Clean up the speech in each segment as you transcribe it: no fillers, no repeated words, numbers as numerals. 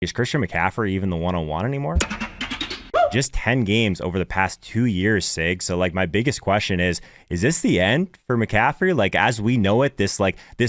Is Christian McCaffrey even the one-on-one anymore? Just 10 games over the past 2 years, Sig. So like my biggest question is this the end for McCaffrey? Like as we know it, this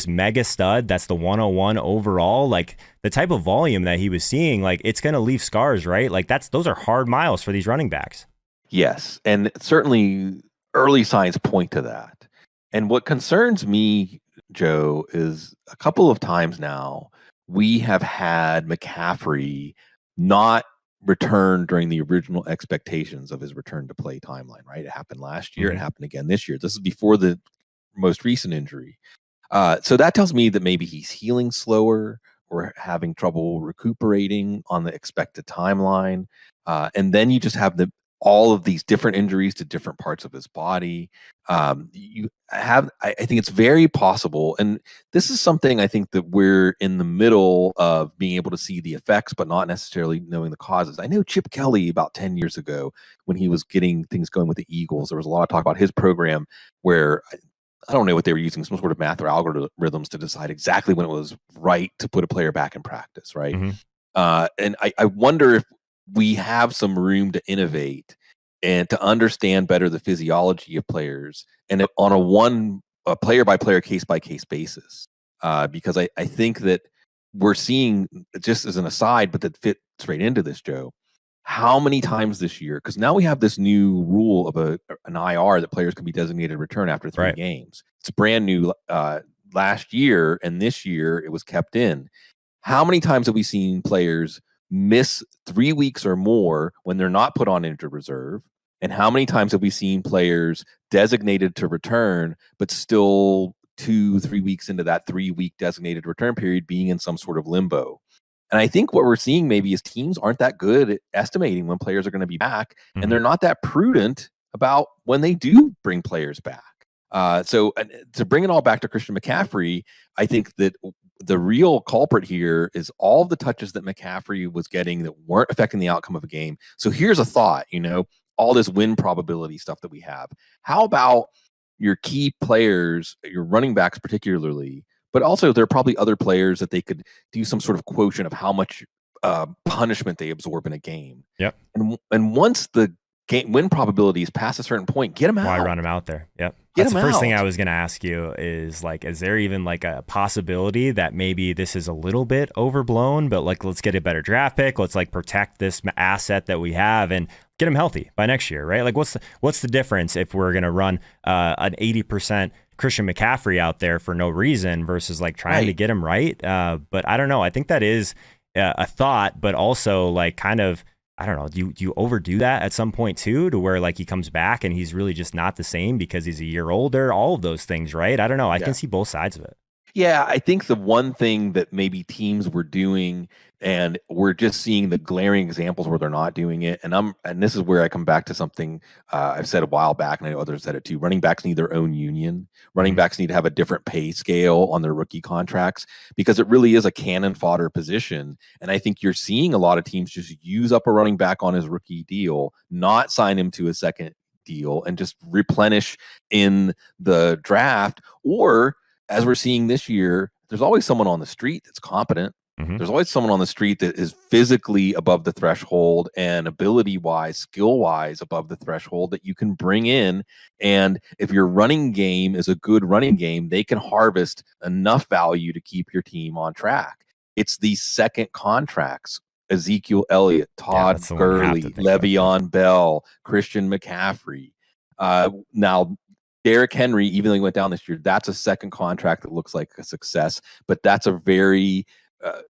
mega stud that's the 101 overall, like the type of volume that he was seeing, like it's going to leave scars, right? Like those are hard miles for these running backs. Yes, and certainly early signs point to that. And what concerns me, Joe, is a couple of times now we have had McCaffrey not return during the original expectations of his return to play timeline, right? It happened last year. It happened again this year. This is before the most recent injury. So that tells me that maybe he's healing slower or having trouble recuperating on the expected timeline. And then you just have all of these different injuries to different parts of his body. I think it's very possible. And this is something I think that we're in the middle of being able to see the effects, but not necessarily knowing the causes. I know Chip Kelly about 10 years ago when he was getting things going with the Eagles, there was a lot of talk about his program where I don't know what they were using, some sort of math or algorithms to decide exactly when it was right to put a player back in practice, right? And I wonder if we have some room to innovate and to understand better the physiology of players and on a player by player, case by case basis. Because I think that we're seeing, just as an aside, but that fits right into this, Joe, how many times this year, because now we have this new rule of an IR that players can be designated return after 3 games. It's brand new last year, and this year it was kept in. How many times have we seen players miss 3 weeks or more when they're not put on injured reserve? And how many times have we seen players designated to return, but still 2-3 weeks into that 3-week designated return period being in some sort of limbo? And I think what we're seeing maybe is teams aren't that good at estimating when players are going to be back, and they're not that prudent about when they do bring players back. So to bring it all back to Christian McCaffrey, I think that the real culprit here is all of the touches that McCaffrey was getting that weren't affecting the outcome of a game. So here's a thought, all this win probability stuff that we have. How about your key players, your running backs particularly, but also there are probably other players that they could do some sort of quotient of how much punishment they absorb in a game. Yep. And once the game win probability is past a certain point, get them out. Why run them out there? Yep. That's the first thing I was going to ask you is there even a possibility that maybe this is a little bit overblown, but let's get a better draft pick. Let's protect this asset that we have and get him healthy by next year, right? What's the difference if we're going to run an 80% Christian McCaffrey out there for no reason versus trying to get him right? But I don't know. I think that is a thought, but also I don't know. Do you overdo that at some point too, to where he comes back and he's really just not the same because he's a year older? All of those things, right? I don't know. I can see both sides of it. Yeah, I think the one thing that maybe teams were doing, and we're just seeing the glaring examples where they're not doing it, and this is where I come back to something I've said a while back, and I know others said it too. Running backs need their own union. Running backs need to have a different pay scale on their rookie contracts because it really is a cannon fodder position. And I think you're seeing a lot of teams just use up a running back on his rookie deal, not sign him to a second deal, and just replenish in the draft. Or as we're seeing this year, there's always someone on the street that's competent. There's always someone on the street that is physically above the threshold and ability-wise, skill-wise above the threshold that you can bring in. And if your running game is a good running game, they can harvest enough value to keep your team on track. It's these second contracts: Ezekiel Elliott, Todd Gurley, Le'Veon Bell, Christian McCaffrey. Now, Derrick Henry, even though he went down this year, that's a second contract that looks like a success, but that's a very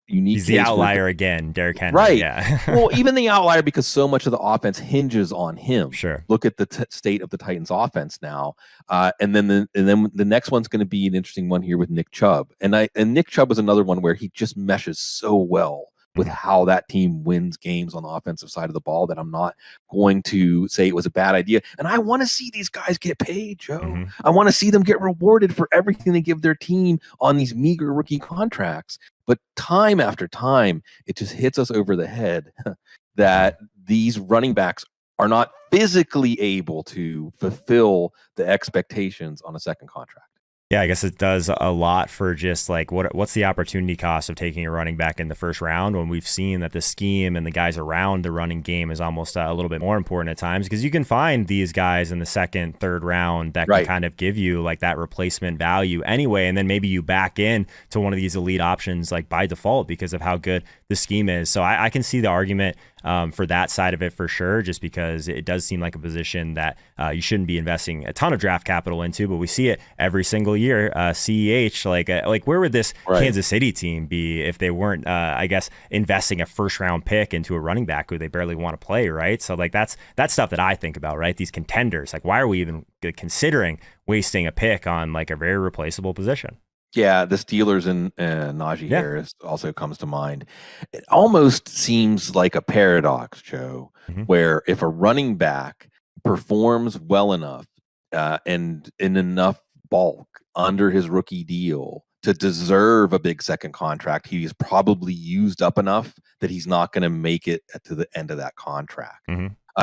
unique. He's the outlier again, Derrick Henry. Right. Yeah. Well, even the outlier because so much of the offense hinges on him. Sure. Look at the state of the Titans offense now. And then the next one's going to be an interesting one here with Nick Chubb. And Nick Chubb is another one where he just meshes so well with how that team wins games on the offensive side of the ball that I'm not going to say it was a bad idea. And I want to see these guys get paid, Joe. I want to see them get rewarded for everything they give their team on these meager rookie contracts. But time after time, it just hits us over the head that these running backs are not physically able to fulfill the expectations on a second contract. Yeah, I guess it does a lot for just like what's the opportunity cost of taking a running back in the first round when we've seen that the scheme and the guys around the running game is almost a little bit more important at times, because you can find these guys in the second, third round that can kind of give you like that replacement value anyway, and then maybe you back in to one of these elite options like by default because of how good the scheme is. So I can see the argument for that side of it for sure, just because it does seem like a position that you shouldn't be investing a ton of draft capital into, but we see it every single year. CEH, like where would this Kansas City team be if they weren't, I guess, investing a first round pick into a running back who they barely want to play, right? So like that's stuff that I think about, right? These contenders, like why are we even considering wasting a pick on like a very replaceable position? Yeah, the Steelers and Najee Harris also comes to mind. It almost seems like a paradox, Joe, where if a running back performs well enough and in enough bulk under his rookie deal to deserve a big second contract, he's probably used up enough that he's not going to make it to the end of that contract.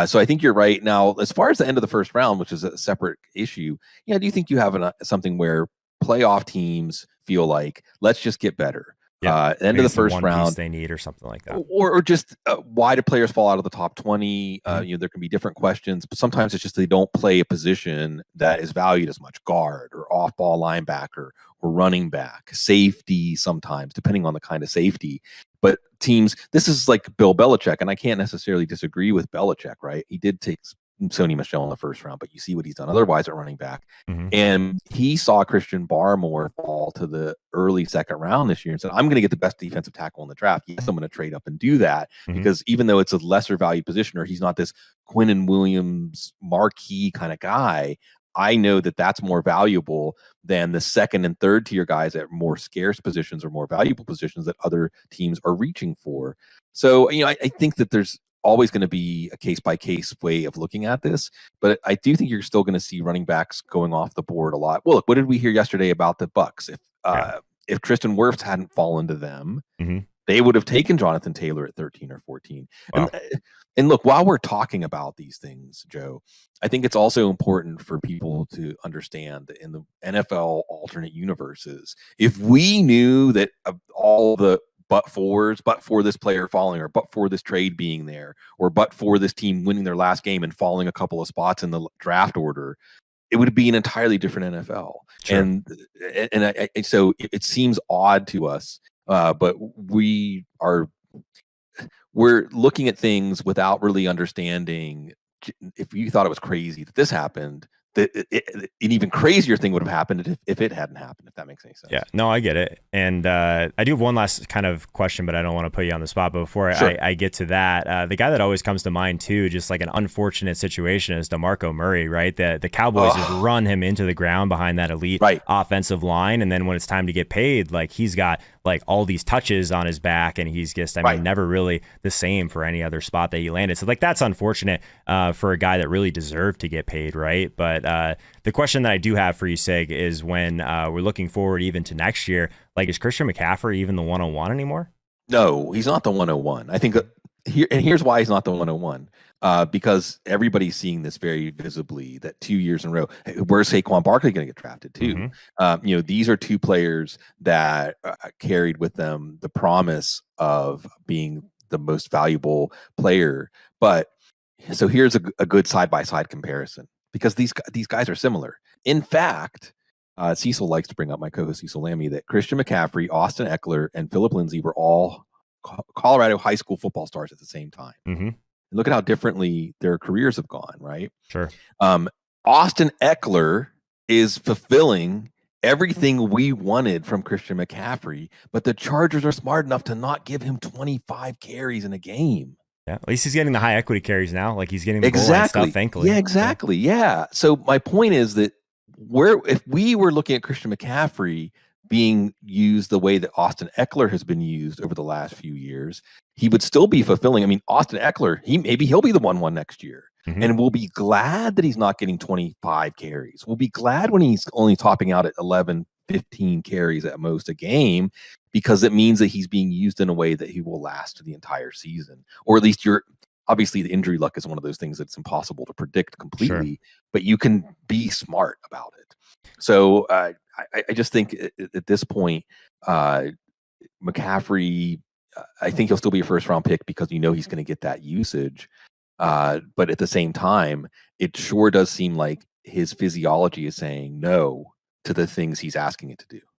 So I think you're right. Now, as far as the end of the first round, which is a separate issue, do you think you have something where playoff teams feel like, let's just get better? End of the first round, they need or something like that, or just why do players fall out of the top 20? There can be different questions, but sometimes it's just they don't play a position that is valued as much: guard or off-ball linebacker or running back, safety. Sometimes, depending on the kind of safety. But teams, this is like Bill Belichick, and I can't necessarily disagree with Belichick, right? He did take Sony Michel in the first round, but you see what he's done otherwise at running back. And he saw Christian Barmore fall to the early second round this year and said, I'm going to get the best defensive tackle in the draft. Yes, I'm going to trade up and do that because even though it's a lesser value position, or he's not this Quinnen Williams marquee kind of guy, I know that that's more valuable than the second and third tier guys at more scarce positions or more valuable positions that other teams are reaching for. So, I think that there's always going to be a case-by-case way of looking at this, but I do think you're still going to see running backs going off the board a lot. Well, look, what did we hear yesterday about the Bucks? If Tristan Wirfs hadn't fallen to them, they would have taken Jonathan Taylor at 13 or 14. Wow. And look, while we're talking about these things, Joe, I think it's also important for people to understand that in the NFL alternate universes, if we knew that all the but for this player falling, or but for this trade being there, or but for this team winning their last game and falling a couple of spots in the draft order, it would be an entirely different NFL. Sure. And so it seems odd to us, but we're looking at things without really understanding. If you thought it was crazy that this happened, an even crazier thing would have happened if it hadn't happened, if that makes any sense. Yeah, no, I get it. And I do have one last kind of question, but I don't want to put you on the spot. But before I get to that, the guy that always comes to mind too, just like an unfortunate situation, is DeMarco Murray, right? The Cowboys just run him into the ground behind that elite offensive line. And then when it's time to get paid, like he's got like all these touches on his back, and he's just, I mean, never really the same for any other spot that he landed. So like that's unfortunate for a guy that really deserved to get paid, right? But the question that I do have for you, Sig, is when we're looking forward even to next year, like is Christian McCaffrey even the 101 anymore? No, he's not the 101. I think here's why he's not the 101. Because everybody's seeing this very visibly, that 2 years in a row. Where's Saquon Barkley going to get drafted too? These are two players that carried with them the promise of being the most valuable player. But so here's a good side-by-side comparison, because these guys are similar. In fact, Cecil likes to bring up, my co-host Cecil Lammy, that Christian McCaffrey, Austin Eckler, and Phillip Lindsay were all Colorado high school football stars at the same time. And look at how differently their careers have gone, right? Sure. Austin Eckler is fulfilling everything we wanted from Christian McCaffrey, but the Chargers are smart enough to not give him 25 carries in a game. Yeah, at least he's getting the high equity carries now. Like he's getting the goal line stuff, thankfully. Yeah, exactly. Yeah. So my point is that if we were looking at Christian McCaffrey being used the way that Austin Eckler has been used over the last few years, he would still be fulfilling. I mean, Austin Eckler, maybe he'll be the 1-1 next year. And we'll be glad that he's not getting 25 carries. We'll be glad when he's only topping out at 11, 15 carries at most a game, because it means that he's being used in a way that he will last the entire season. Or at least obviously the injury luck is one of those things that's impossible to predict completely, Sure. but you can be smart about it. So I just think at this point, McCaffrey, I think he'll still be a first round pick because he's going to get that usage. But at the same time, it sure does seem like his physiology is saying no to the things he's asking it to do.